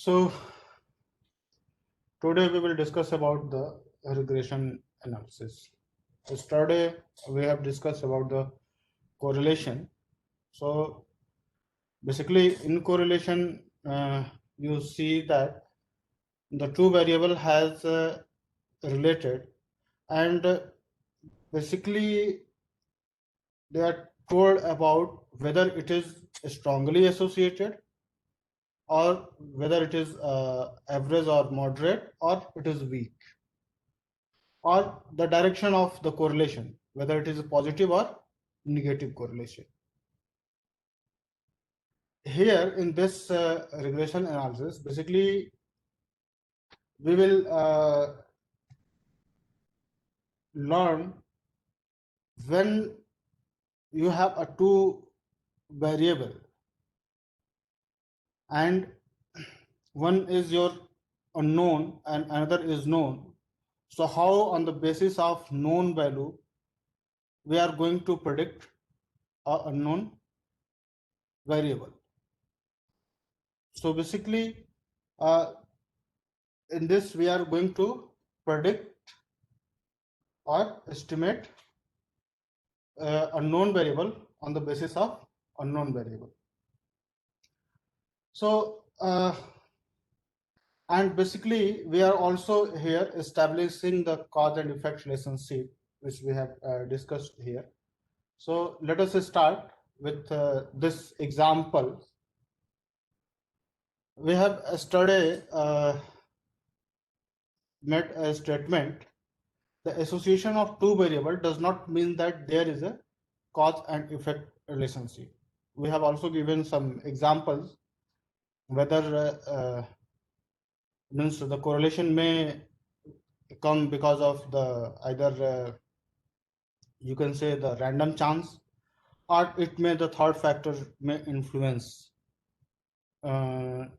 So today we will discuss about the regression analysis. Yesterday we have discussed about the correlation. So basically in correlation you see that the two variable has related, and basically they are told about whether it is strongly associated or whether it is average or moderate or it is weak, or the direction of the correlation, whether it is a positive or negative correlation. Here in this regression analysis, basically we will learn when you have a two variable and one is your unknown and another is known. So how on the basis of known value we are going to predict a unknown variable. So basically in this we are going to predict or estimate unknown variable on the basis of unknown variable. So and basically we are also here establishing the cause and effect relationship, which we have discussed here. So let us start with this example. We have yesterday made a statement: the association of two variables does not mean that there is a cause and effect relationship. We have also given some examples whether means the correlation may come because of the either you can say the random chance, or it may the third factor may influence to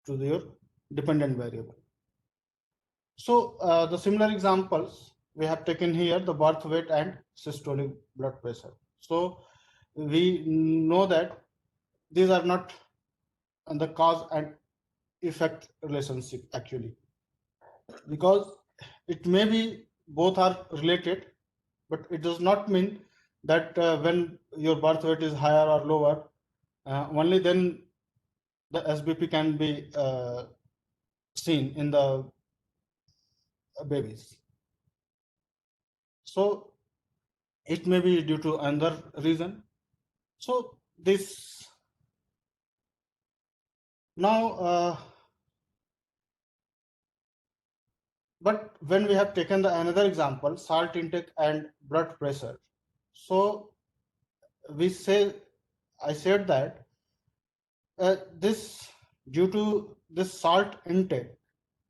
their dependent variable. So the similar examples we have taken here: the birth weight and systolic blood pressure. So we know that these are not the cause and effect relationship actually, because it may be both are related, but it does not mean that when your birth weight is higher or lower, only then the SBP can be seen in the babies. So it may be due to another reason. So this now but when we have taken the another example, salt intake and blood pressure, so we say I said that this due to this salt intake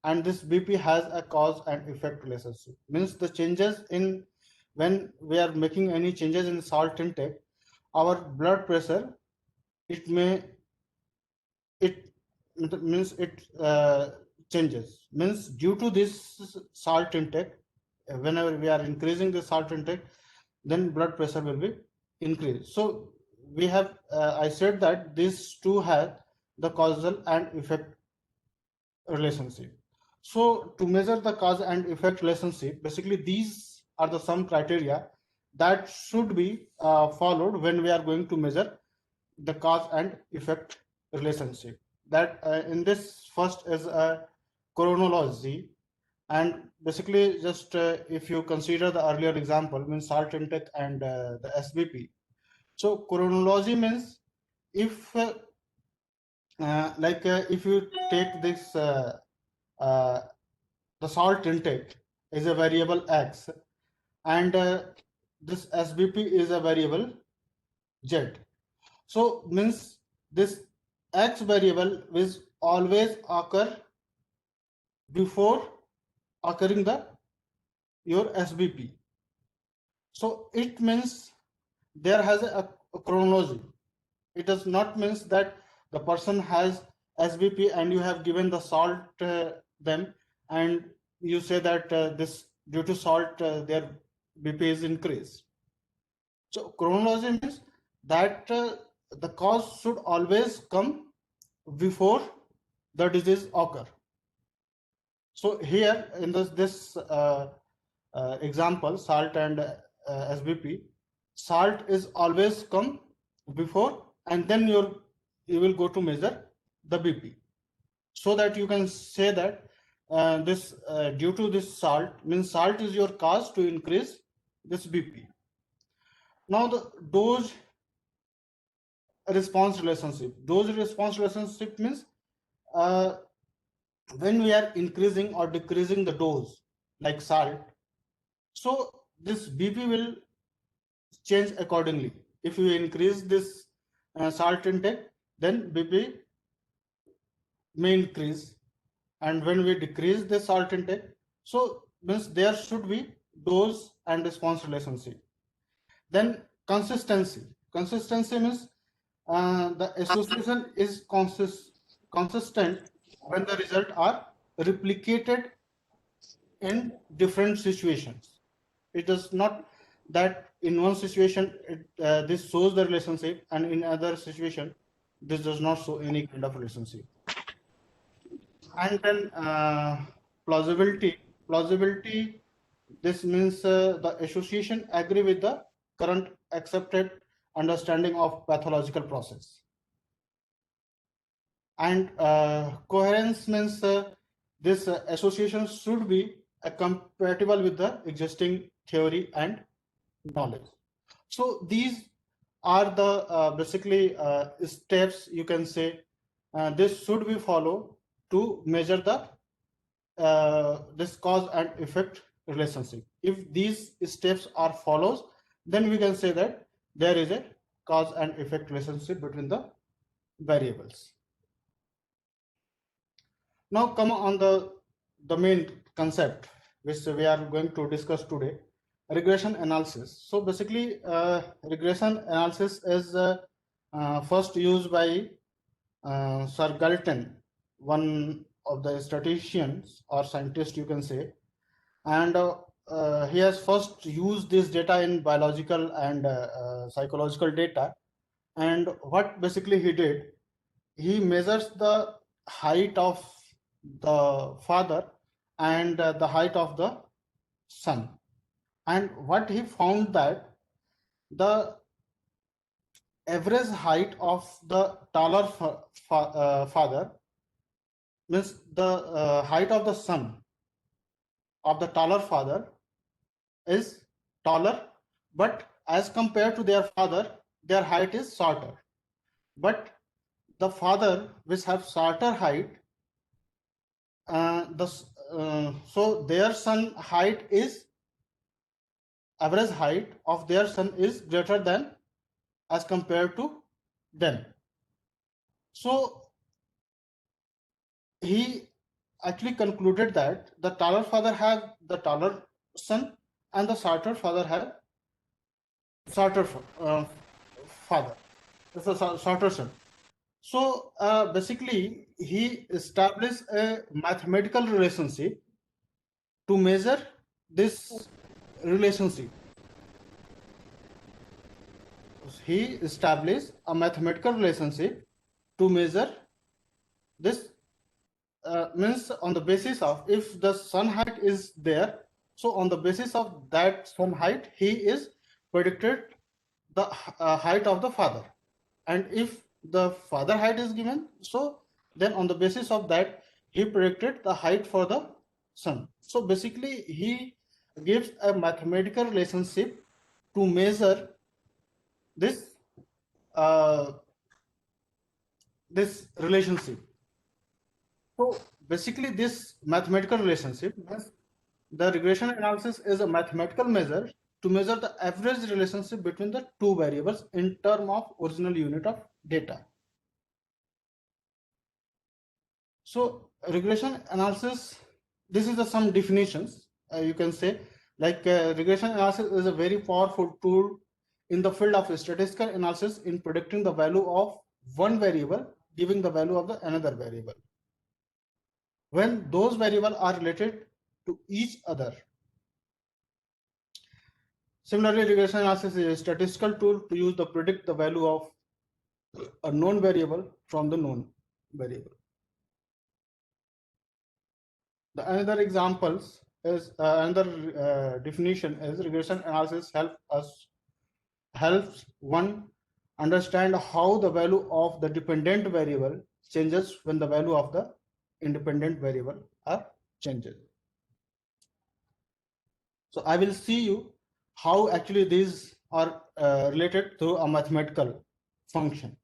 and this BP has a cause and effect relationship. Means the changes in when we are making any changes in salt intake, our blood pressure, it may it means it changes. Means due to this salt intake, whenever we are increasing the salt intake, then blood pressure will be increased. So we have I said that these two have the causal and effect relationship. So to measure the cause and effect relationship, basically these are the some criteria that should be followed when we are going to measure the cause and effect relationship. That in this first is a chronology, and basically just if you consider the earlier example, means salt intake and the SBP. So chronology means if if you take this the salt intake is a variable x, and this SBP is a variable z. So means this x variable will always occur before occurring the your SBP. So it means there has a chronology. It does not means that the person has SBP and you have given the salt them, and you say that this due to salt their BP is increased. So chronology means that the cause should always come before the disease occur. So here in this example, salt and SBP, salt is always come before, and then you will go to measure the BP, so that you can say that this due to this salt, means salt is your cause to increase this BP. Now the dose response relationship. Dose response relationship means uh, when we are increasing or decreasing the dose, like salt, so this BP will change accordingly. If you increase this salt intake, then BP may increase, and when we decrease the salt intake, so means there should be dose and response relationship. Then consistency means the association is consistent when the results are replicated in different situations. It does not that in one situation this shows the relationship, and in other situation this does not show any kind of relationship. And then plausibility, this means the association agree with the current accepted understanding of pathological process. And coherence means this association should be compatible with the existing theory and knowledge. So these are the basically steps, you can say, this should be followed to measure the this cause and effect relationship. If these steps are followed, then we can say that there is a cause and effect relationship between the variables. Now come on the main concept which we are going to discuss today, regression analysis. So basically regression analysis is first used by Sir Galton, one of the statisticians or scientists, you can say, and he has first used this data in biological and psychological data. And what basically he did, he measures the height of the father and the height of the son. And what he found that the average height of the taller father, means the height of the son of the taller father is taller, but as compared to their father, their height is shorter. But the father which have shorter height, so their son height is, average height of their son is greater than as compared to them. So he actually concluded that the taller father have the taller son, and the shorter father have shorter father. It's a shorter son. So basically, he established a mathematical relationship to measure this relationship. He established a mathematical relationship to measure this, means on the basis of if the sun height is there, so on the basis of that sun height, he is predicted the height of the father. And if the father height is given, so then on the basis of that, he predicted the height for the son. So basically, he gives a mathematical relationship to measure this this relationship. So basically, this mathematical relationship means the regression analysis is a mathematical measure to measure the average relationship between the two variables in terms of original unit of data. So regression analysis, this is some definitions you can say, like regression analysis is a very powerful tool in the field of statistical analysis in predicting the value of one variable giving the value of the another variable when those variables are related to each other. Similarly, regression analysis is a statistical tool to use to predict the value of a known variable from the known variable. The another examples is another definition is regression analysis helps one understand how the value of the dependent variable changes when the value of the independent variable are changes. So I will see you how actually these are related to a mathematical function.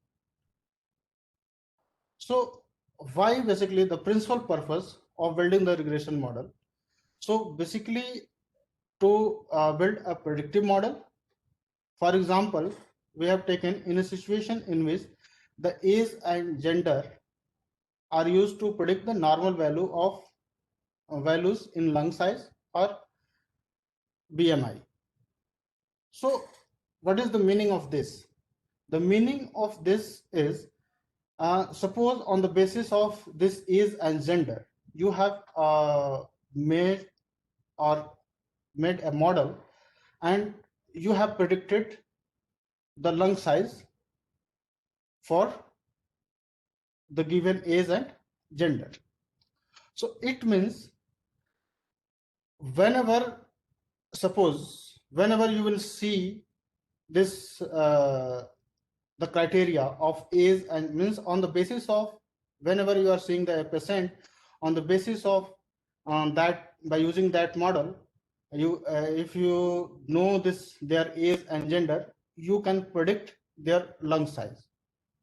So why basically the principal purpose of building the regression model? So basically to build a predictive model. For example, we have taken in a situation in which the age and gender are used to predict the normal value of values in lung size or BMI. So what is the meaning of this? The meaning of this is suppose on the basis of this age and gender, you have made a model and you have predicted the lung size for the given age and gender. So it means whenever you will see this the criteria of age and means on the basis of whenever you are seeing the patient on the basis of that by using that model you if you know this their age and gender you can predict their lung size.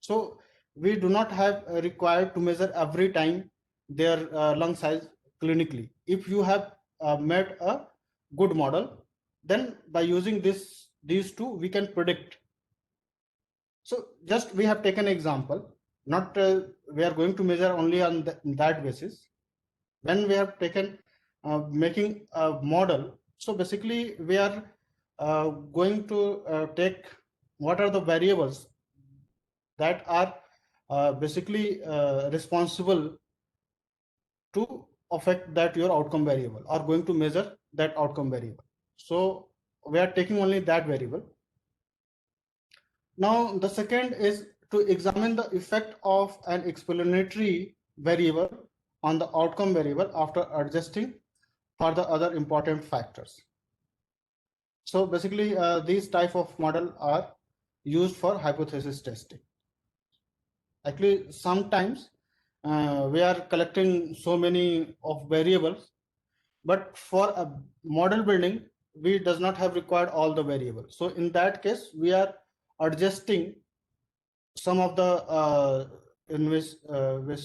So we do not have required to measure every time their lung size clinically. If you have made a good model, then by using these two we can predict. So just we have taken example, not we are going to measure only on that basis. When we have taken making a model, so basically we are going to take what are the variables that are basically responsible to affect that your outcome variable or going to measure that outcome variable. So we are taking only that variable. Now the second is to examine the effect of an explanatory variable on the outcome variable after adjusting for the other important factors. So basically these type of model are used for hypothesis testing. Actually sometimes we are collecting so many of variables, but for a model building we does not have required all the variables. So in that case we are adjusting some of the in which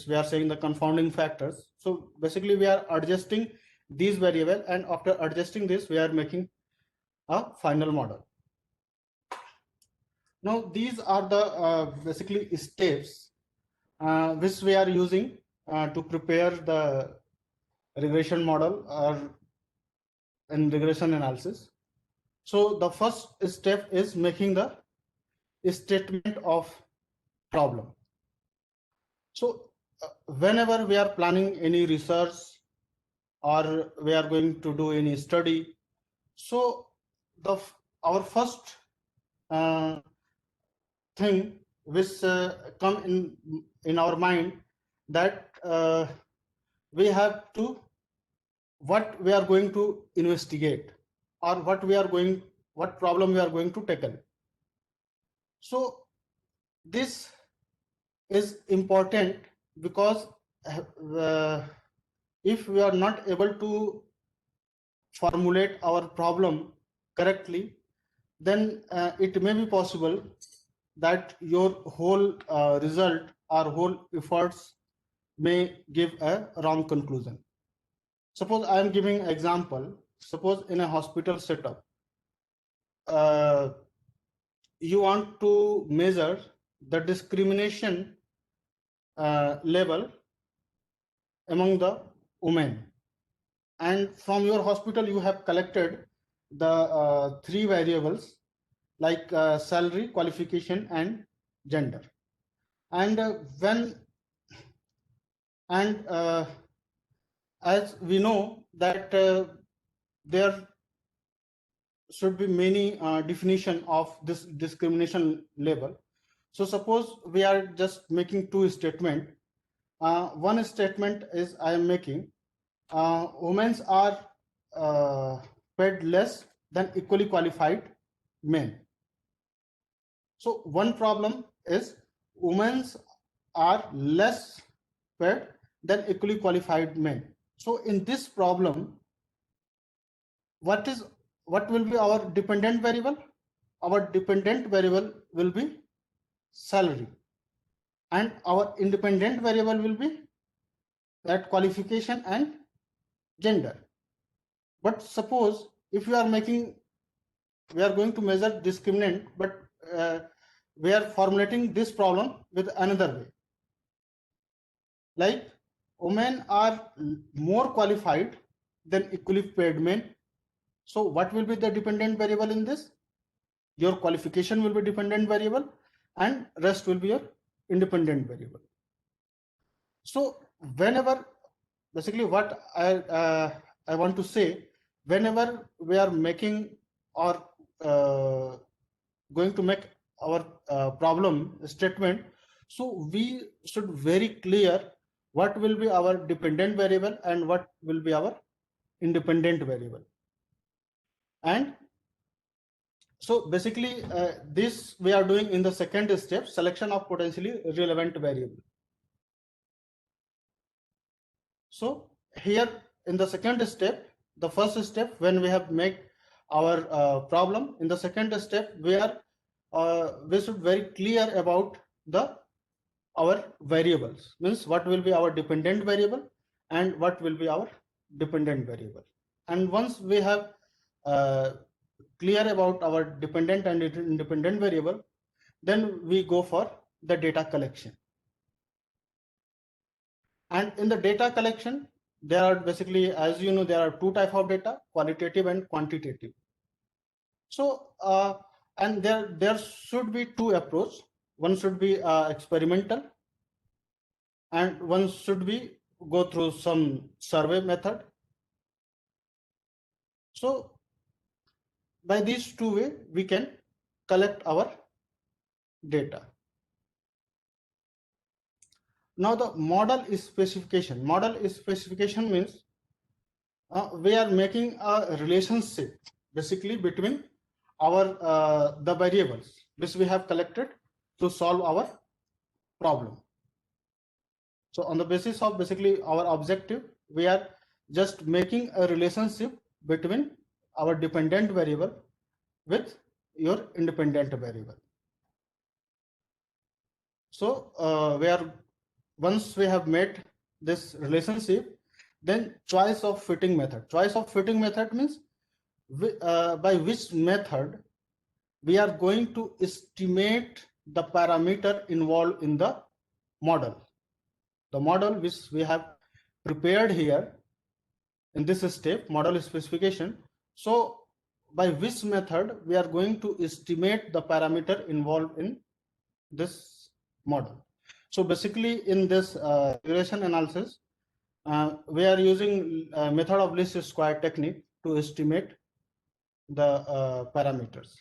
we are saying the confounding factors. So basically we are adjusting these variable and after adjusting this we are making a final model. Now these are the basically steps which we are using to prepare the regression model or in regression analysis. So the first step is making the statement of problem. So whenever we are planning any research or we are going to do any study, so our first thing which come in our mind that we have to what we are going to investigate or what problem we are going to tackle. So this is important because if we are not able to formulate our problem correctly, then it may be possible that your whole result or whole efforts may give a wrong conclusion. Suppose I am giving an example. Suppose in a hospital setup, you want to measure the discrimination level among the women, and from your hospital you have collected the three variables like salary, qualification, and gender. And as we know that there should be many definition of this discrimination level. So suppose we are just making two statement. One statement is I am making women are paid less than equally qualified men. So one problem is women are less paid than equally qualified men. So in this problem, what will be our dependent variable? Our dependent variable will be salary, and our independent variable will be that qualification and gender. But suppose if we are going to measure discriminant, but we are formulating this problem with another way. Like women are more qualified than equally paid men. So what will be the dependent variable in this? Your qualification will be dependent variable and rest will be your independent variable. So whenever, basically what I want to say, whenever we are making or going to make our problem statement, so we should very clear what will be our dependent variable and what will be our independent variable. And so basically this we are doing in the second step, selection of potentially relevant variable. So here in the second step, the first step when we have made our problem, in the second step we should very clear about the our variables, means what will be our dependent variable and what will be our dependent variable. And once we have clear about our dependent and independent variable, then we go for the data collection. And in the data collection, there are basically, as you know, there are two types of data, qualitative and quantitative. So and there should be two approach. One should be experimental, and one should be go through some survey method. So by these two way we can collect our data. Now the model specification. Model specification means we are making a relationship basically between our the variables which we have collected to solve our problem. So on the basis of basically our objective, we are just making a relationship between our dependent variable with your independent variable. So once we have made this relationship, then choice of fitting method. Choice of fitting method means by which method we are going to estimate the parameter involved in the model. The model which we have prepared here in this step, model specification. So by which method we are going to estimate the parameter involved in this model. So basically in this regression analysis, we are using method of least square technique to estimate the parameters.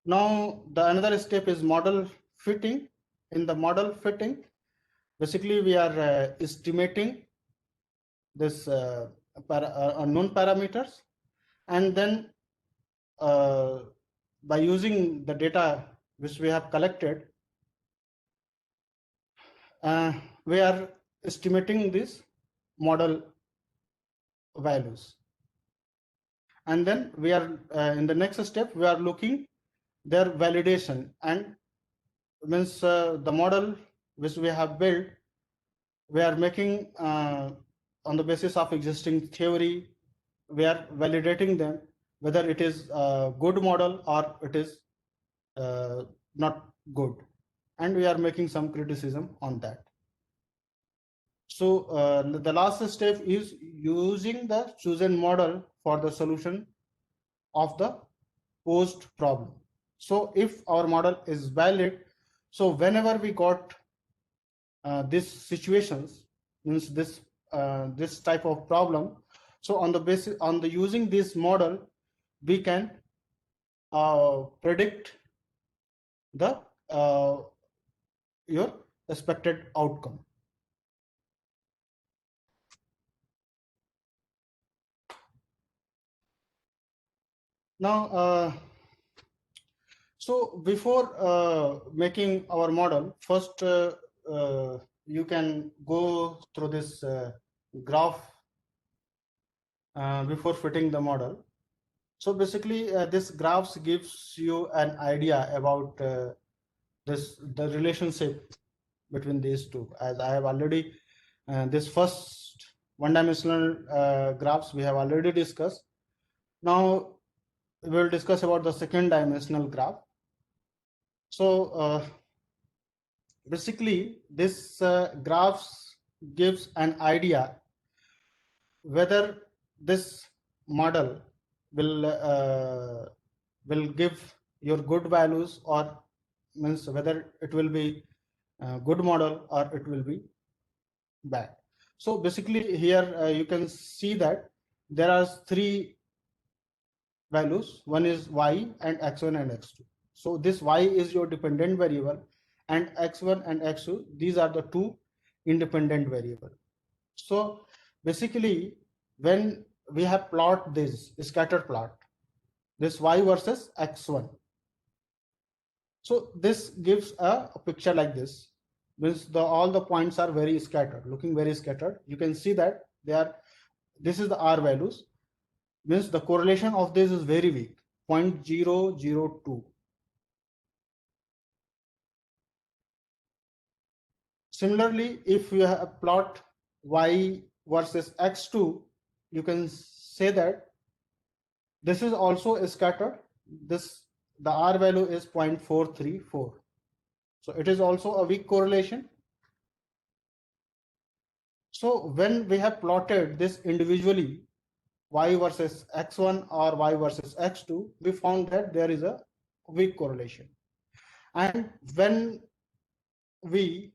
Now the another step is model fitting. In the model fitting, basically we are estimating this unknown parameters, and then by using the data which we have collected, we are estimating these model values. And then we are in the next step we are looking their validation, and means the model which we have built, we are making on the basis of existing theory, we are validating them whether it is a good model or it is not good, and we are making some criticism on that. So the last step is using the chosen model for the solution of the posed problem. So if our model is valid, so whenever we got these situations, means this type of problem, so on the basis on the using this model, we can predict the your expected outcome. Now, so before making our model, first you can go through this graph before fitting the model. So basically, this graphs gives you an idea about the relationship between these two. As I have already this first one-dimensional graphs we have already discussed. Now we will discuss about the second dimensional graph. So basically, this graphs gives an idea whether this model will give your good values, or means whether it will be a good model or it will be bad. So basically here you can see that there are three values. One is y and x1 and x2. So this y is your dependent variable, and x1 and x2, these are the two independent variable. So basically when we have plot this scatter plot, this y versus x1, so this gives a picture like this. Means all the points are very scattered, looking very scattered. You can see that they are, this is the r values. Means the correlation of this is very weak, 0.002. Similarly, if you have plot y versus x2, you can say that this is also scattered. This, the r value is 0.434. So it is also a weak correlation. So when we have plotted this individually, y versus x1 or y versus x2, we found that there is a weak correlation. And when we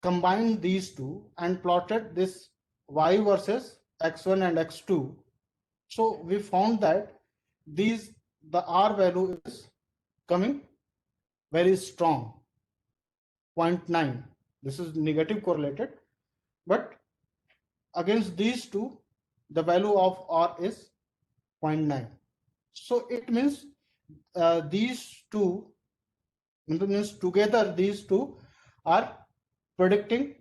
combined these two and plotted this y versus x1 and x2, so we found that the r value is coming very strong, 0.9. This is negative correlated, but against these two, the value of r is 0.9. So it means these two, means together these two are predicting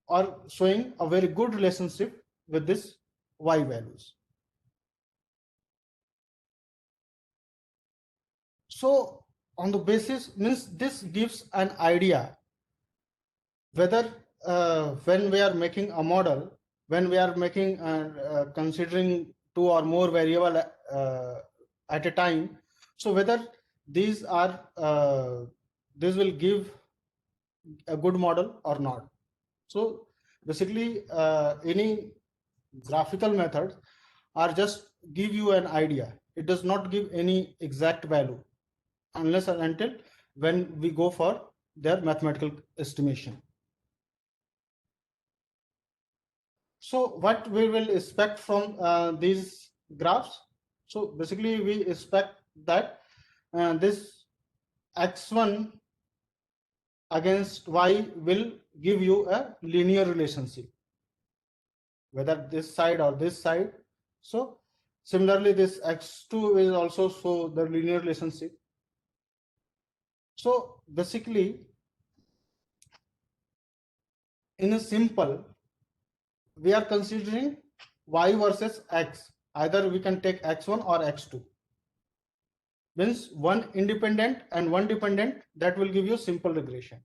or showing a very good relationship with this y values. So on the basis, means this gives an idea whether when we are making a model, when we are making considering two or more variable at a time, so whether these are this will give a good model or not. So basically any graphical methods are just give you an idea. It does not give any exact value unless and until when we go for their mathematical estimation. So what we will expect from these graphs? So basically we expect that this x1 against y will give you a linear relationship, whether this side or this side. So similarly this x2 will also show the linear relationship. So basically in a simple, we are considering y versus x. Either we can take x1 or x2. Means one independent and one dependent, that will give you simple regression.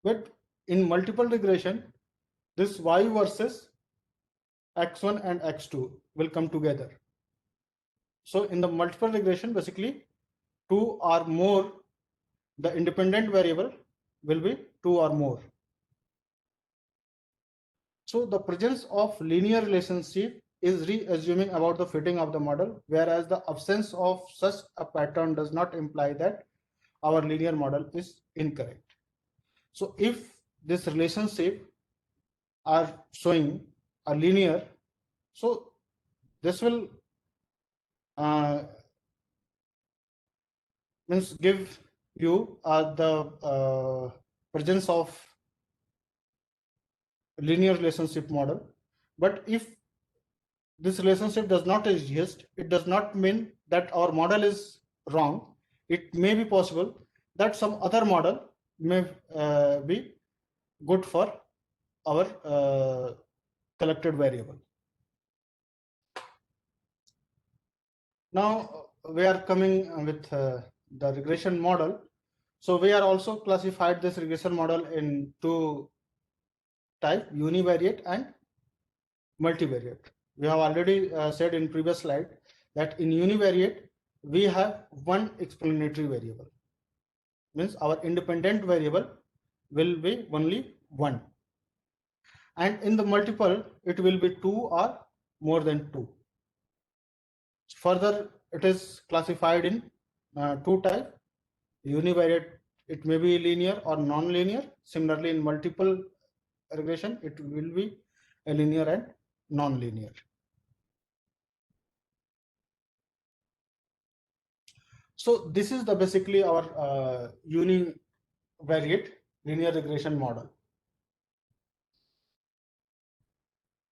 But in multiple regression, this y versus x1 and x2 will come together. So in the multiple regression, basically two or more, the independent variable will be two or more. So the presence of linear relationship is re-assuming about the fitting of the model, whereas the absence of such a pattern does not imply that our linear model is incorrect. So if this relationship are showing a linear, so this will means give you the presence of linear relationship model. But if this relationship does not exist, it does not mean that our model is wrong. It may be possible that some other model may be good for our collected variable. Now we are coming with the regression model. So we are also classified this regression model in two type, univariate and multivariate. We have already said in previous slide that in univariate we have one explanatory variable, means our independent variable will be only one, and in the multiple it will be two or more than two. Further, it is classified in two type, univariate it may be linear or non-linear. Similarly, in multiple regression it will be a linear and non-linear. So this is the basically our univariate linear regression model.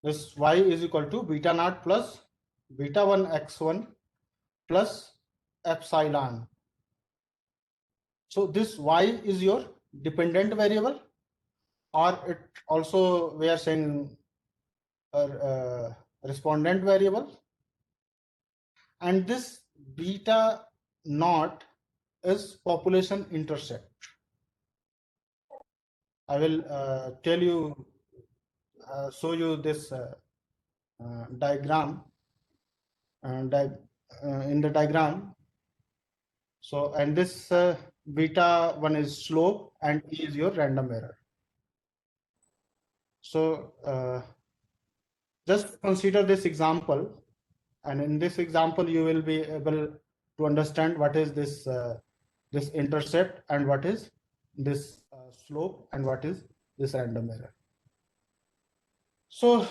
This y is equal to beta naught plus beta 1 x1 plus epsilon. So this y is your dependent variable, or it also we are saying respondent variable, and this beta naught is population intercept. I will tell you, show you this diagram, and in the diagram. So, and this beta 1 is slope and E is your random error. So just consider this example, and in this example you will be able to understand what is this this intercept and what is this slope and what is this random error. So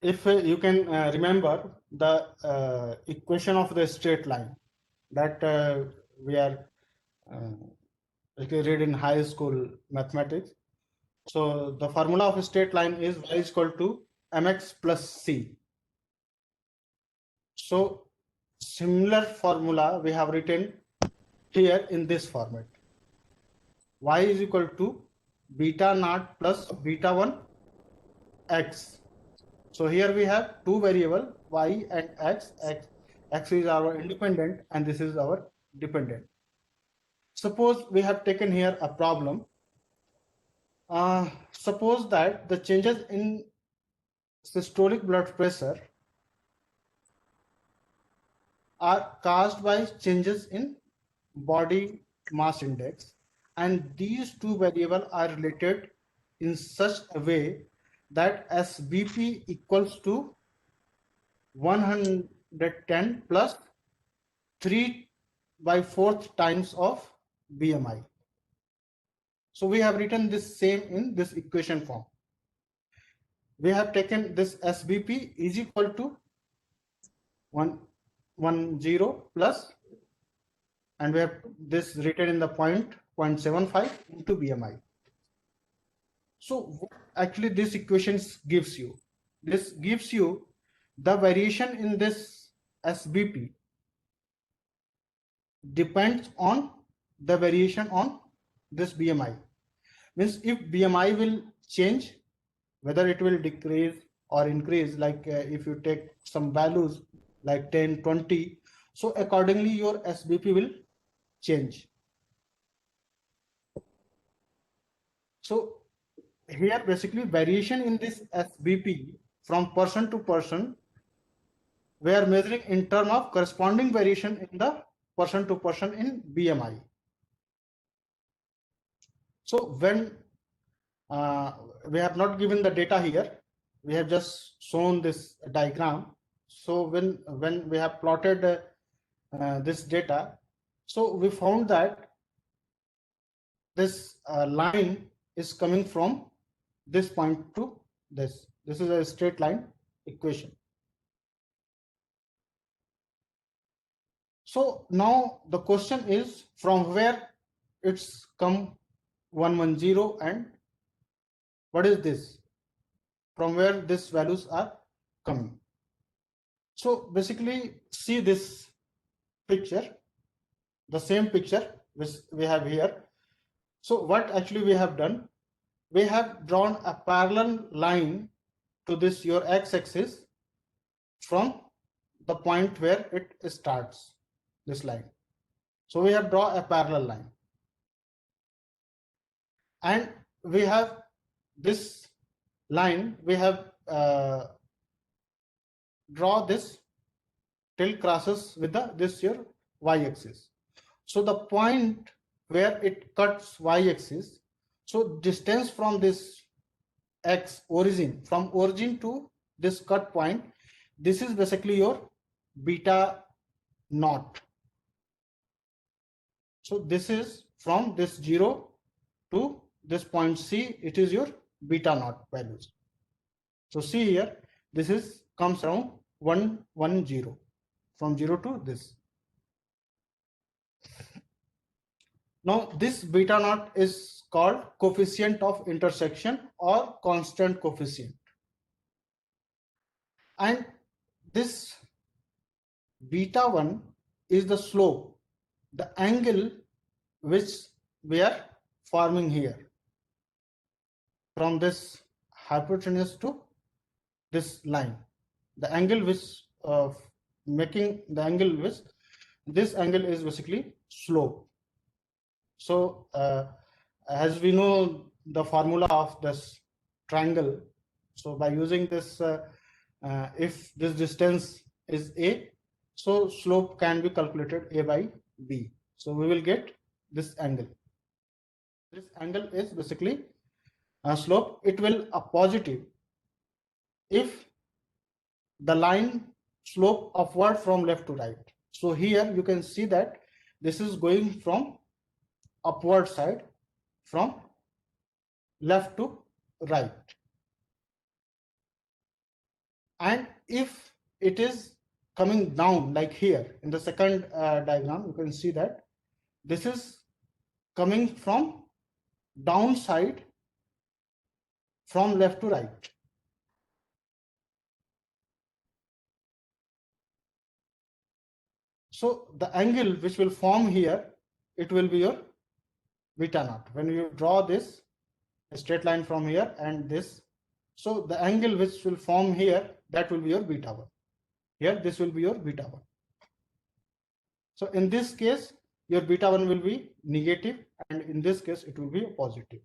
if you can remember the equation of the straight line that we are read in high school mathematics. So the formula of a straight line is y is equal to mx plus c. So similar formula we have written here in this format. Y is equal to beta naught plus beta 1 x. So here we have two variable y and x. X is our independent and this is our dependent. Suppose we have taken here a problem. Suppose that the changes in systolic blood pressure are caused by changes in body mass index, and these two variables are related in such a way that SBP equals to 110 plus 3/4 times of BMI. So we have written this same in this equation form. We have taken this SBP is equal to 110 plus, and we have this written in the 0.75 into BMI. So actually this equation gives you, this gives you the variation in this SBP depends on the variation on this BMI. Means if BMI will change, whether it will decrease or increase, like if you take some values like 10, 20, so accordingly your SBP will change. So here basically variation in this SBP from person to person, we are measuring in terms of corresponding variation in the person to person in BMI. So when we have not given the data here, we have just shown this diagram. So when we have plotted this data, so we found that this line is coming from this point to this. This is a straight line equation. So now the question is from where it's come 110 and what is this? from where these values are coming. So basically see this picture, the same picture which we have here. So what actually we have done, we have drawn a parallel line to this your x-axis from the point where it starts, this line. So we have drawn a parallel line, and we have this line, we have draw this till crosses with this your y-axis. So the point where it cuts y-axis, so distance from this x origin, from origin to this cut point, this is basically your beta naught. So this is from this 0 to this point C, it is your beta naught values. So see here, this is comes around 1 1 0, from 0 to this. Now this beta naught is called coefficient of intersection or constant coefficient, and this beta 1 is the slope, the angle which we are forming here from this hypotenuse to this line, the angle which making the angle which this angle is basically slope. So as we know the formula of this triangle, so by using this if this distance is a, so slope can be calculated a by b. So we will get this angle. This angle is basically a slope. It will a positive if the line slope upward from left to right. So here you can see that this is going from upward side, from left to right. And if it is coming down, like here in the second diagram, you can see that this is coming from downside, from left to right. So the angle which will form here, it will be your beta naught. When you draw this straight line from here and this, so the angle which will form here, that will be your beta 1. Here this will be your beta 1. So in this case your beta 1 will be negative, and in this case it will be positive.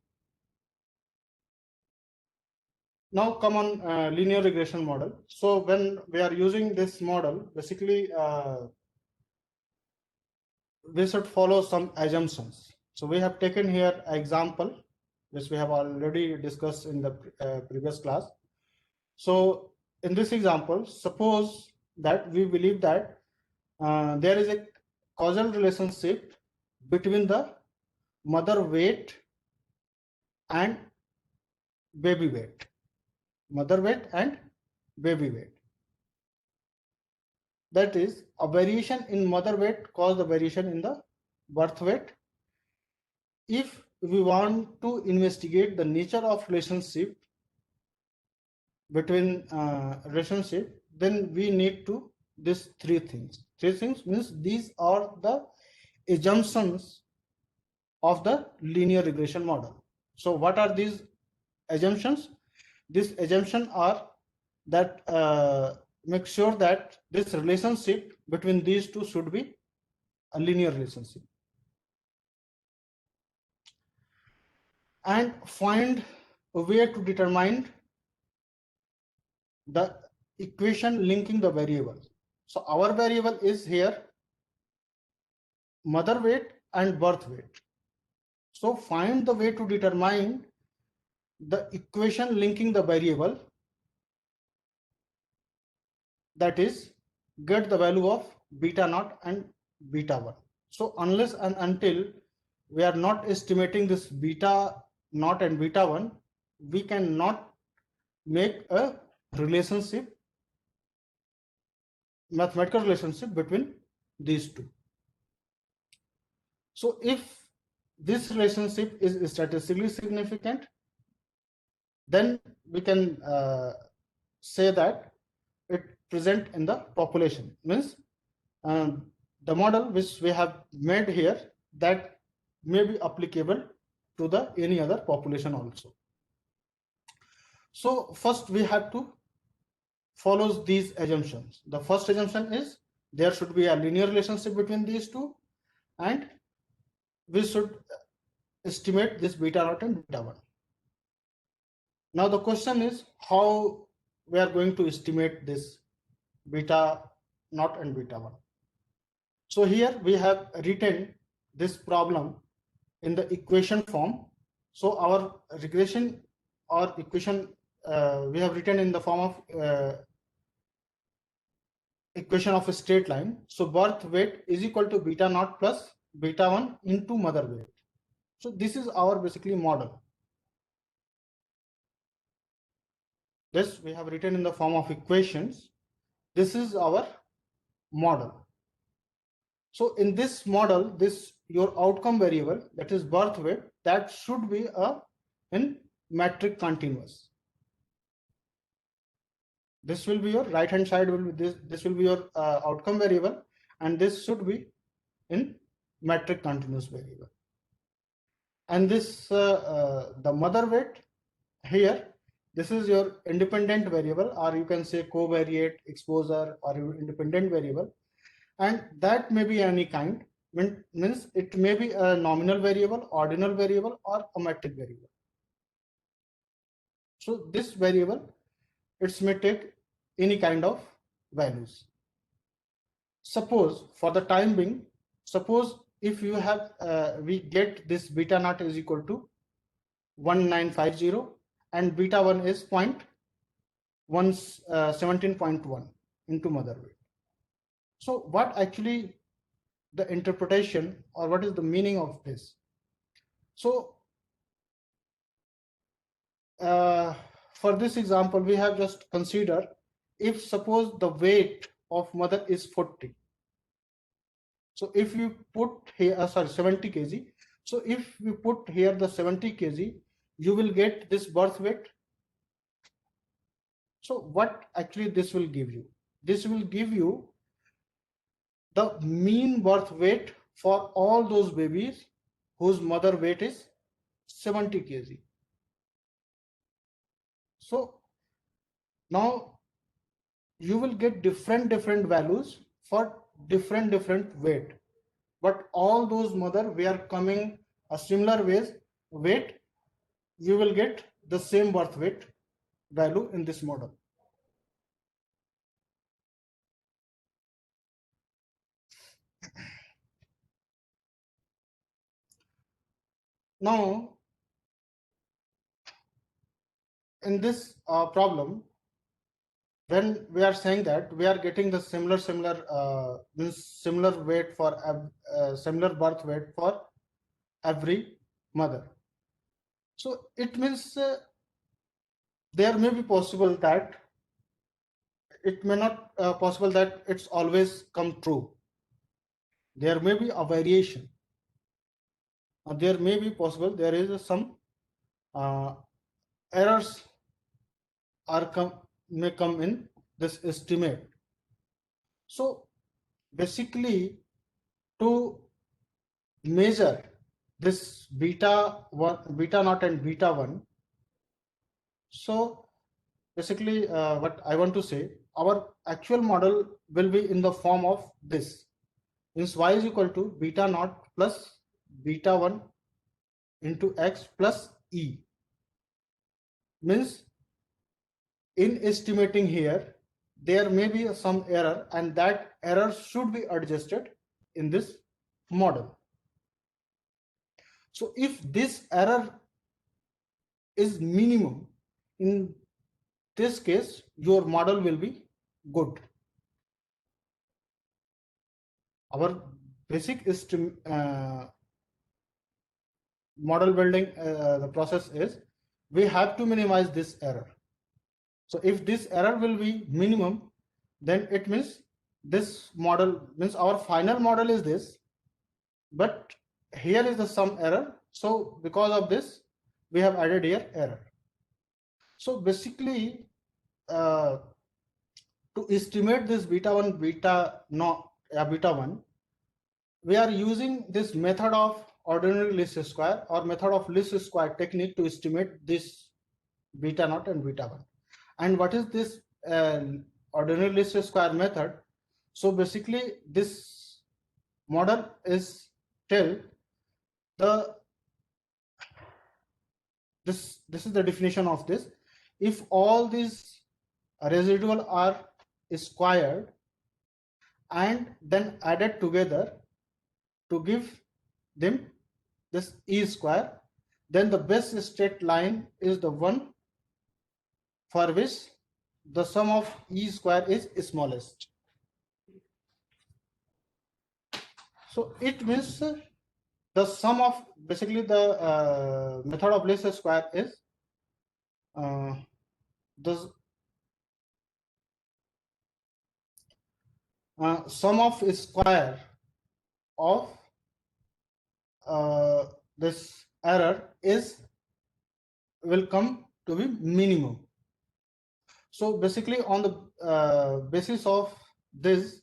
Now come on linear regression model. So when we are using this model, basically we should follow some assumptions. So we have taken here an example which we have already discussed in the previous class. So in this example, suppose that we believe that there is a causal relationship between the mother weight and baby weight, mother weight and baby weight. That is, a variation in mother weight causes a variation in the birth weight. If we want to investigate the nature of relationship between then we need to these three things. Three things means these are the assumptions of the linear regression model. So what are these assumptions? These assumptions are that make sure that this relationship between these two should be a linear relationship, and find a way to determine the equation linking the variables. So our variable is here mother weight and birth weight. So find the way to determine the equation linking the variable, that is, get the value of beta naught and beta 1. So unless and until we are not estimating this beta naught and beta 1, we cannot make a relationship, mathematical relationship between these two. So if this relationship is statistically significant, then we can say that it present in the population. Means the model which we have made here, that may be applicable to the any other population also. So first we have to follow these assumptions. The first assumption is there should be a linear relationship between these two, and we should estimate this beta naught and beta 1. Now the question is how we are going to estimate this beta naught and beta 1. So here we have written this problem in the equation form. So our regression or equation we have written in the form of equation of a straight line. So birth weight is equal to beta naught plus beta 1 into mother weight. So this is our basically model. This we have written in the form of equations. This is our model. So in this model, this your outcome variable, that is birth weight, that should be in metric continuous. This will be your right hand side will be this will be your outcome variable, and this should be in metric continuous variable. And this the mother weight here, this is your independent variable, or you can say covariate, exposure, or independent variable, and that may be any kind. Means it may be a nominal variable, ordinal variable, or a metric variable. So this variable, it may take any kind of values. Suppose for the time being, suppose if you have we get this beta naught is equal to 1950 and beta 1 is 17.1 into mother weight. So what actually the interpretation, or what is the meaning of this? So for this example, we have just considered, if suppose the weight of mother is 40. So if you put here, 70 kg. So if you put here the 70 kg, you will get this birth weight. So what actually this will give you? This will give you the mean birth weight for all those babies whose mother weight is 70 kg. So now you will get different values for different weight, but all those mother we are coming a similar weight, you will get the same birth weight value in this model. Now in this problem, when we are saying that we are getting the similar weight for similar birth weight for every mother, so it means there may be possible that it may not possible that it's always come true. There may be a variation. There may be possible there is some errors may come in this estimate. So basically, to measure this beta naught and beta 1, so basically what I want to say, our actual model will be in the form of this. Means y is equal to beta naught plus beta 1 into x plus e. Means in estimating here, there may be some error, and that error should be adjusted in this model. So if this error is minimum, in this case, your model will be good. Our basic model building the process is we have to minimize this error. So if this error will be minimum, then it means this model means our final model is this, but here is the some error. So because of this, we have added here error. So basically, uh, to estimate this beta 1, beta not, beta 1, we are using this method of ordinary least square or method of least square technique to estimate this beta naught and beta 1. And what is this ordinary least square method? So basically this model is tell the this is the definition of this. If all these residual are squared and then added together to give them this E square, then the best state line is the one for which the sum of E square is smallest. So it means the sum of basically the method of least square is the sum of square of this error is will come to be minimum. So basically on the basis of this,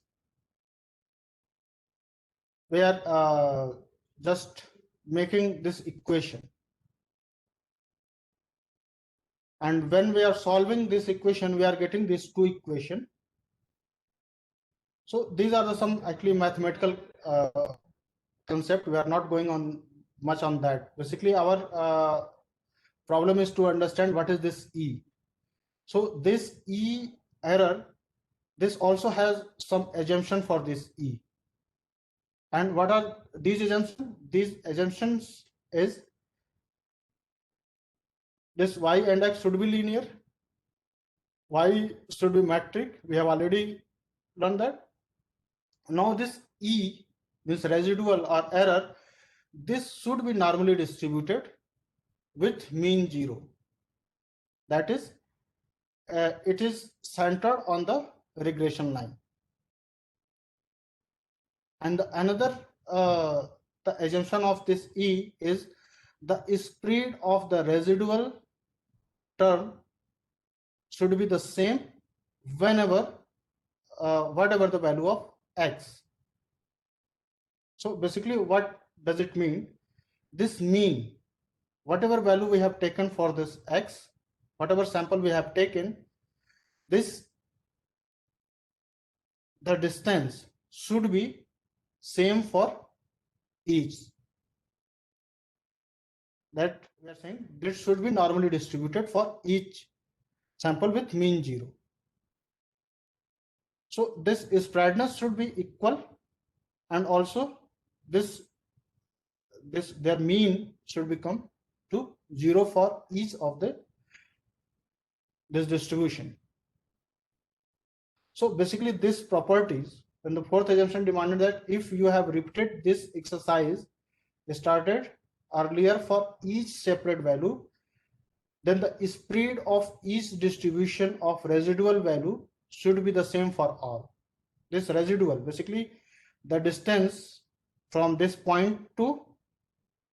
we are just making this equation, and when we are solving this equation we are getting these two equation. So these are the some actually mathematical concept. We are not going on much on that. Basically our problem is to understand what is this E. So this E error, this also has some assumption for this E. And what are these assumptions? These assumptions is this y and x should be linear, y should be metric. We have already learned that. Now this E, this residual or error, this should be normally distributed with mean 0. That is, it is centered on the regression line. And another the assumption of this E is the spread of the residual term should be the same whenever whatever the value of x. So basically what does it mean? This mean whatever value we have taken for this x, whatever sample we have taken, this the distance should be same for each. That we are saying this should be normally distributed for each sample with mean 0. So this spreadness should be equal, and also this their mean should become to 0 for each of this distribution. So basically this properties, and the fourth assumption demanded that if you have repeated this exercise started earlier for each separate value, then the spread of each distribution of residual value should be the same for all. This residual, basically the distance from this point to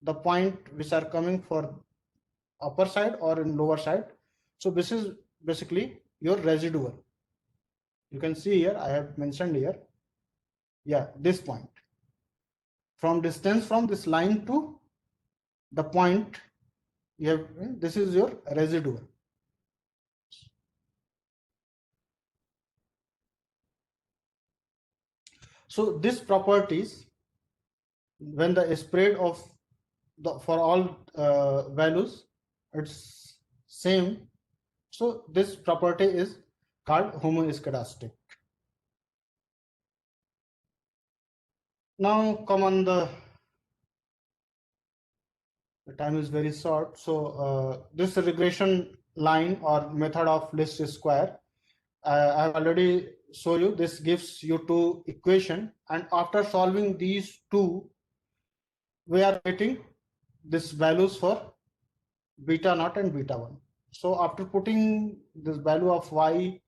the point which are coming for upper side or in lower side. So this is basically your residual. You can see here, I have mentioned here, yeah, this point. From distance from this line to the point, you have, this is your residual. So this properties, when the spread of the for all values, it's same. So this property is called homoescedastic. Now come on the time is very short. So this regression line or method of least square, I have already show you. This gives you two equation, and after solving these two, we are getting this values for beta naught and beta 1. So after putting this value of y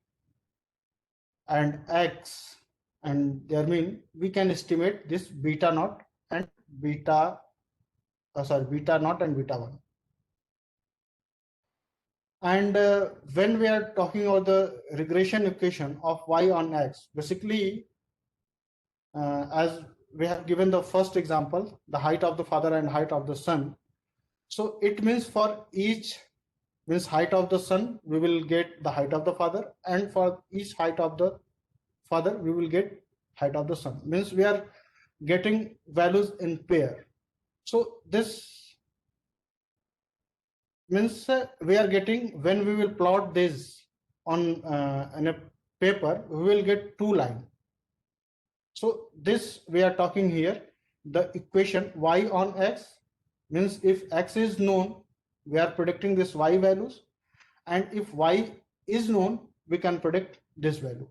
and x and their mean, we can estimate this beta naught and beta beta naught and beta 1. And when we are talking about the regression equation of y on x, basically, as we have given the first example, the height of the father and height of the son. So it means for each means height of the son, we will get the height of the father, and for each height of the father, we will get height of the son. Means we are getting values in pair. So this means we are getting, when we will plot this on in a paper, we will get two lines. So this we are talking here, the equation y on x, means if x is known, we are predicting this y values, and if y is known, we can predict this value,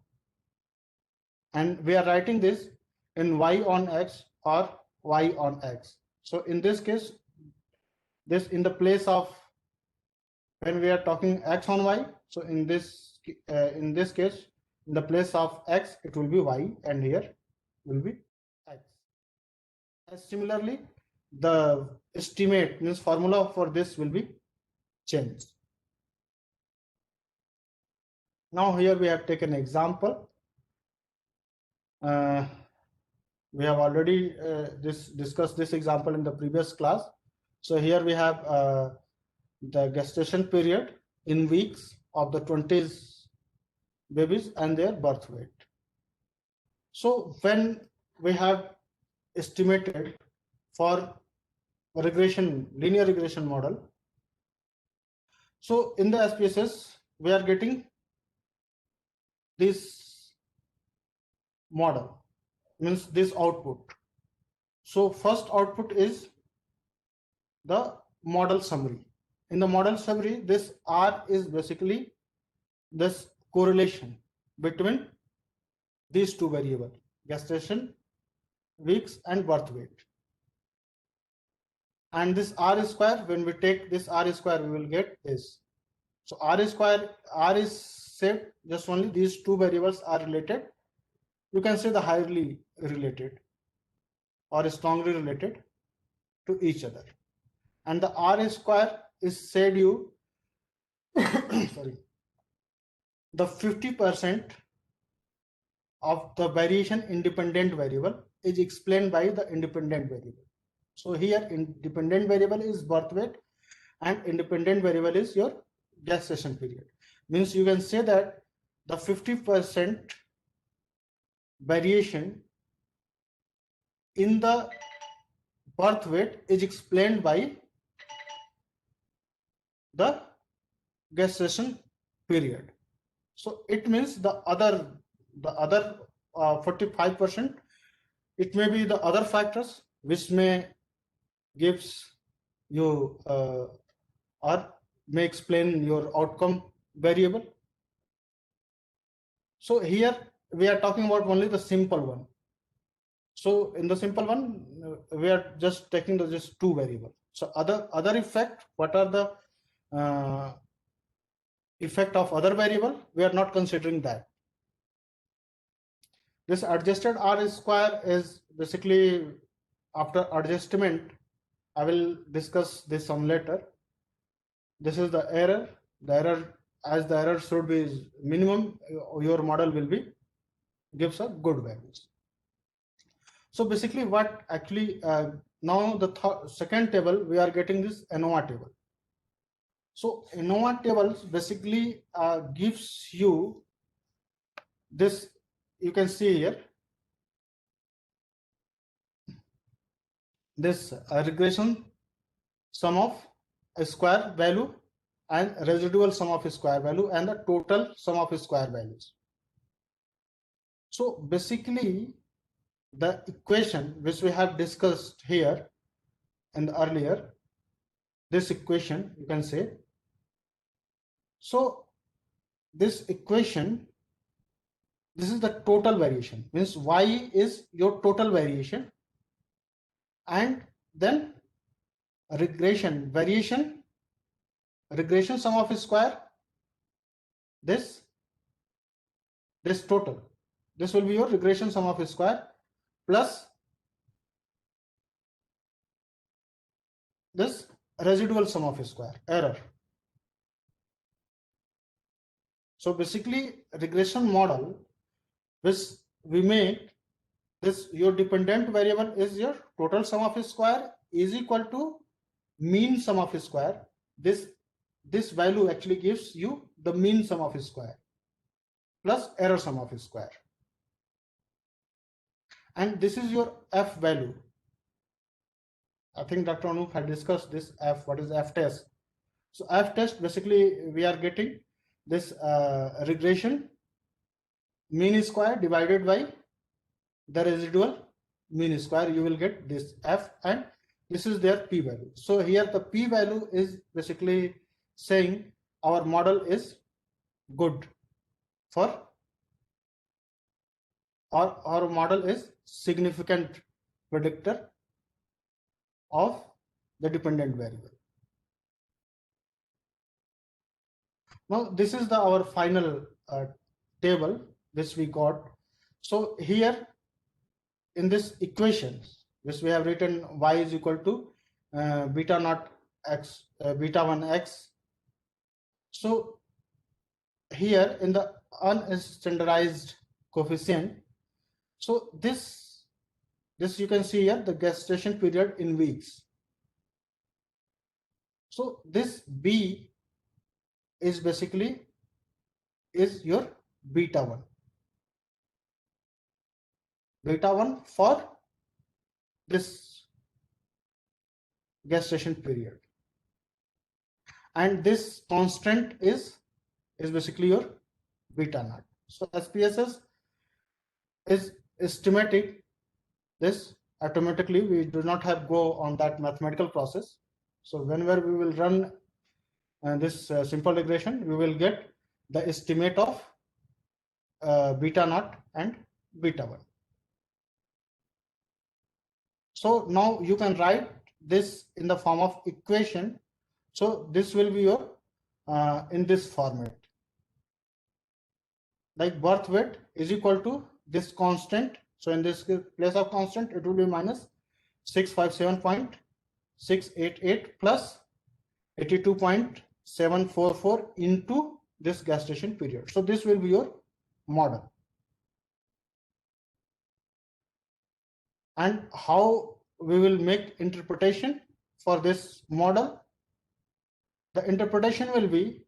and we are writing this in y on x or y on x. So in this case, this in the place of, when we are talking x on y, so in this case, in the place of x, it will be y, and here will be x. And similarly, the estimate means formula for this will be changed. Now here we have taken example. We have already discussed this example in the previous class. So here we have the gestation period in weeks of the 20s babies and their birth weight. So when we have estimated for linear regression model, so in the SPSS, we are getting this model, means this output. So first output is the model summary. In the model summary, this R is basically this correlation between these two variables, gestation, weeks, and birth weight. And this R square, when we take this R square, we will get this. So R square, R is said just only these two variables are related. You can say the highly related or strongly related to each other. And the R square is said you, sorry, the 50% of the variation independent variable is explained by the independent variable. So here independent variable is birth weight and independent variable is your gestation period. Means you can say that the 50% variation in the birth weight is explained by the gestation period. So it means the other 45%, it may be the other factors which may gives you or may explain your outcome variable. So here we are talking about only the simple one. So in the simple one, we are just taking the just two variable. So other effect, what are the effect of other variable? We are not considering that. This adjusted R square is basically after adjustment. I will discuss this some later. This is the error. The error, as the error should be minimum, your model will be gives a good values. So basically what actually now the second table, we are getting this ANOVA table. So ANOVA tables basically gives you this, you can see here, this regression sum of a square value and residual sum of a square value and the total sum of a square values. So basically the equation which we have discussed here and earlier, this equation you can say, so this equation, this is the total variation, means y is your total variation, and then regression sum of a square, this total, this will be your regression sum of a square plus this residual sum of a square, error. So basically regression model, which we make this, your dependent variable is your total sum of square is equal to mean sum of square. This value actually gives you the mean sum of square plus error sum of square. And this is your f value. I think Dr. Anup had discussed this f. What is f test? So f test, basically we are getting this regression mean square divided by the residual mean square. You will get this f, and this is their p value. So here the p value is basically saying our model is good for, or our model is significant predictor of the dependent variable. Now this is our final table which we got. So here in this equation which we have written, y is equal to beta naught x, beta 1 x. So here in the unstandardized coefficient, so this you can see here the gestation period in weeks. So this b is basically is your beta 1 for this gestation period, and this constant is basically your beta naught. So SPSS is estimating this automatically. We do not have go on that mathematical process. So whenever we will run this simple regression, we will get the estimate of beta naught and beta 1. So now you can write this in the form of equation. So this will be your in this format, like birth weight is equal to this constant. So in this place of constant, it will be minus 657.688 plus 82.744 into this gestation period. So this will be your model. And how we will make interpretation for this model? The interpretation will be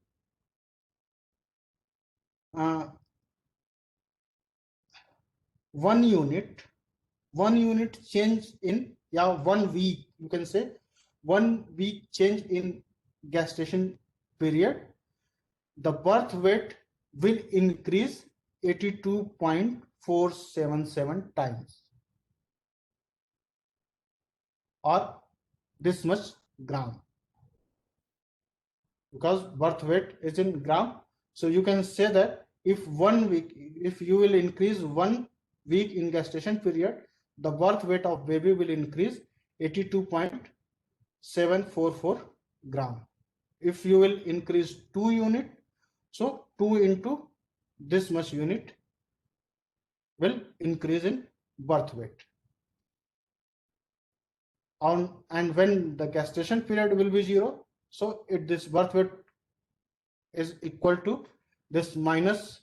one unit change in, 1 week, you can say 1 week change in gestation period, the birth weight will increase 82.477 times, or this much gram, because birth weight is in gram. So you can say that if you will increase 1 week in gestation period, the birth weight of baby will increase 82.744 gram. If you will increase 2 unit, so 2 into this much unit will increase in birth weight. And when the gestation period will be 0, so this birth weight is equal to this minus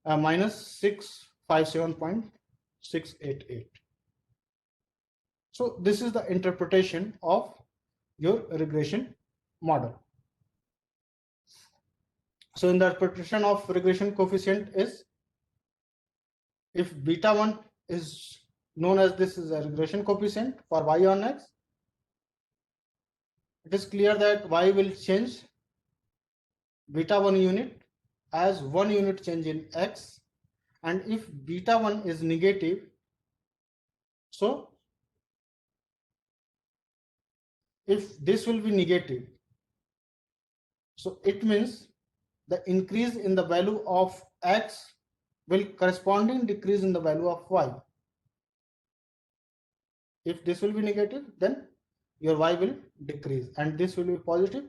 657.688. So this is the interpretation of your regression model. So in the interpretation of regression coefficient is, if beta 1 is known as this is a regression coefficient for y on x, it is clear that y will change beta 1 unit as 1 unit change in x, and if beta 1 is negative, so if this will be negative, so it means the increase in the value of x will corresponding decrease in the value of y. If this will be negative, then your y will decrease, and this will be positive,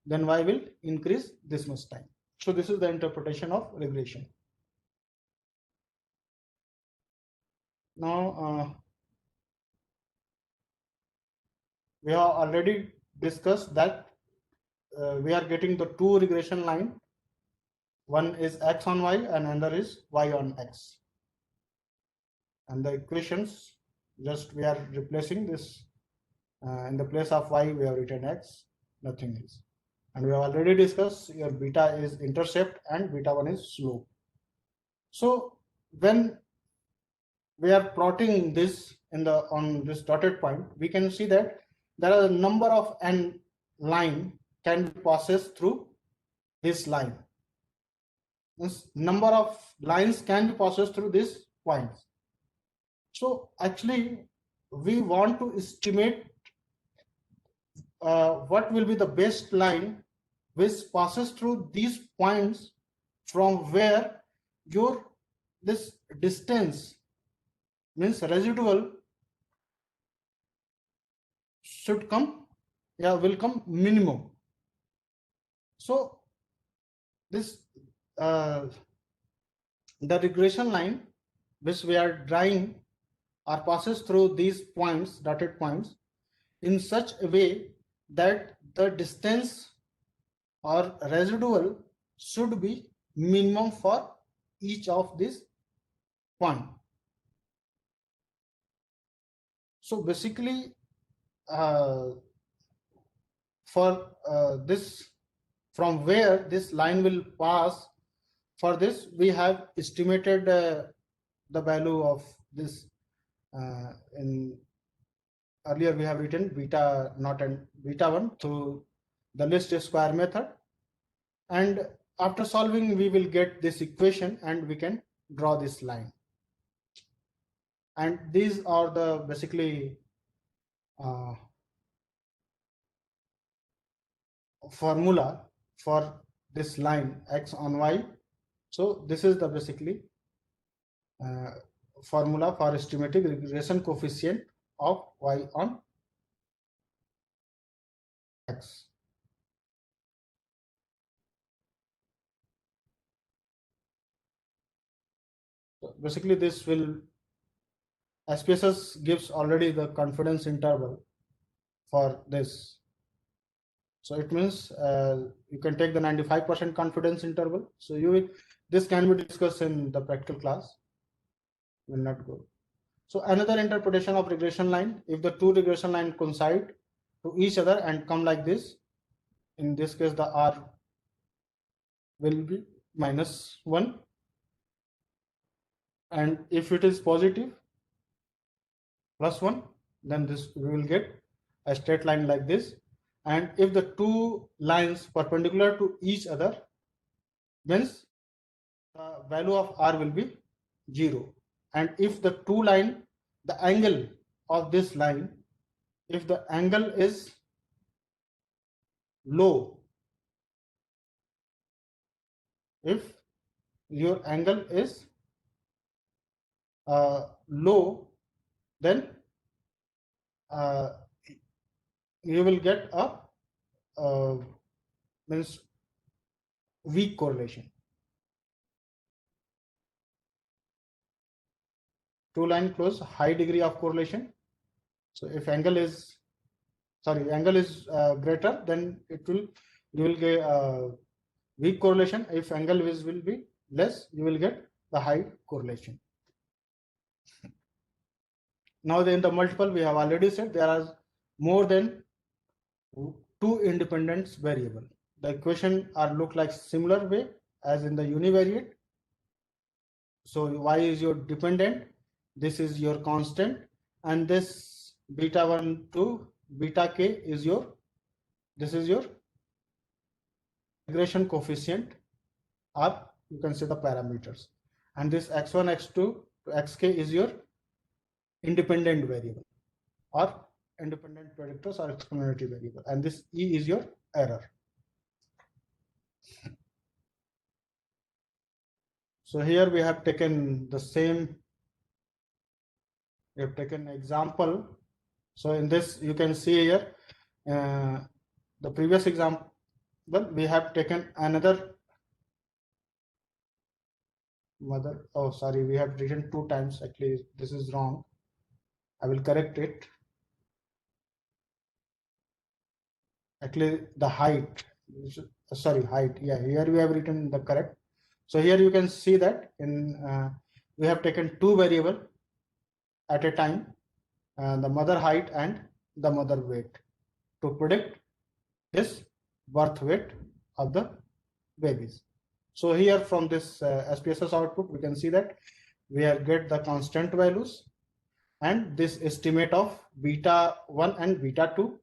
then y will increase this much time. So this is the interpretation of regression. Now we have already discussed that we are getting the two regression line one is x on y and another is y on x. And the equations, just we are replacing this, in the place of y we have written x, nothing else. And we have already discussed your beta is intercept and beta 1 is slope. So when we are plotting this on this dotted point, we can see that there are a number of n line can be processed through this line. This number of lines can be processed through these points. So actually we want to estimate what will be the best line which passes through these points from where your this distance means residual should come, will come minimum. So this the regression line which we are drawing or passes through these points, dotted points, in such a way that the distance or residual should be minimum for each of these point. So basically for this, from where this line will pass, for this we have estimated the value of this in earlier we have written beta naught and beta 1 through the least square method, and after solving we will get this equation and we can draw this line. And these are the basically formula for this line x on y. So this is the basically formula for estimating regression coefficient of y on x. So basically this will, SPSS gives already the confidence interval for this. So it means you can take the 95% confidence interval. So this can be discussed in the practical class. Will not go. So another interpretation of regression line, if the two regression lines coincide to each other and come like this, in this case the R will be -1, and if it is positive +1, then this we will get a straight line like this. And if the two lines perpendicular to each other, means the value of R will be 0. And if the two line, the angle of this line, if the angle is low, if your angle is low, then you will get a means weak correlation. Two line close high degree of correlation. So if angle is greater, then you will get weak correlation. If angle will be less, you will get the high correlation. Now in the multiple, we have already said there are more than two independent variable. The equation are look like similar way as in the univariate. So y is your dependent, this is your constant, and this beta 1 to beta k is your, this is your regression coefficient, or you can say the parameters, and this x1 x2 to xk is your independent variable or independent predictors or exponential variable, and this e is your error. So here we have taken the same, we have taken example. So in this you can see here the previous example we have taken another mother, oh sorry, we have written 2 times, actually this is wrong, I will correct it. Actually the height, sorry, height, yeah, here we have written the correct. So here you can see that we have taken two variables at a time, the mother height and the mother weight, to predict this birth weight of the babies. So here from this SPSS output, we can see that we have get the constant values and this estimate of beta 1 and beta 2,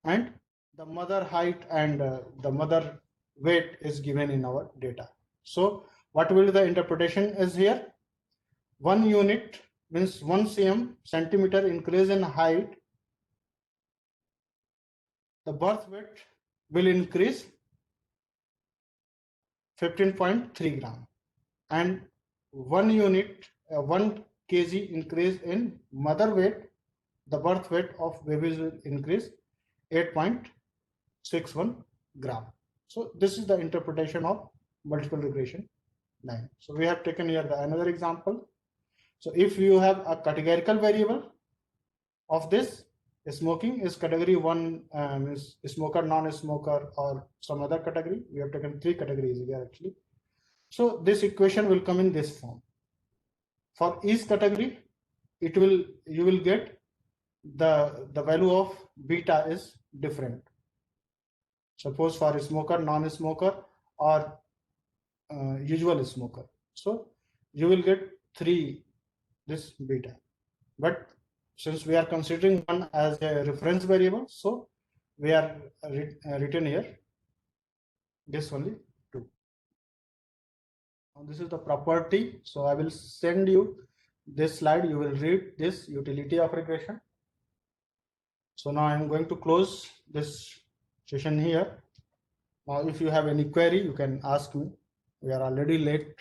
and the mother height and the mother weight is given in our data. So what will be the interpretation is here? 1 unit means 1 centimeter increase in height, the birth weight will increase 15.3 gram, and 1 unit 1 kg increase in mother weight, the birth weight of babies will increase 8.61 gram. So this is the interpretation of multiple regression line. So we have taken here another example. So if you have a categorical variable of this, smoking is category 1, is smoker, non-smoker, or some other category. We have taken 3 categories here actually. So this equation will come in this form. For each category, you will get the value of beta is different. Suppose for a smoker, non-smoker, or usual smoker. So you will get 3 this beta. But since we are considering one as a reference variable, so we are written here this only 2. Now this is the property. So I will send you this slide. You will read this utility of regression. So now I am going to close this session here. Now if you have any query, you can ask me. We are already late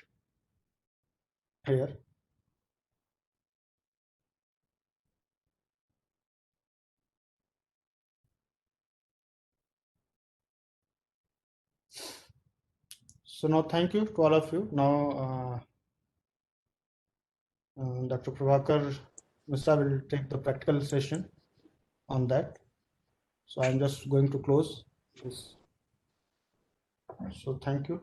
here. So now thank you to all of you. Now Dr. Prabhakar Mishra will take the practical session on that. So I'm just going to close this. So thank you.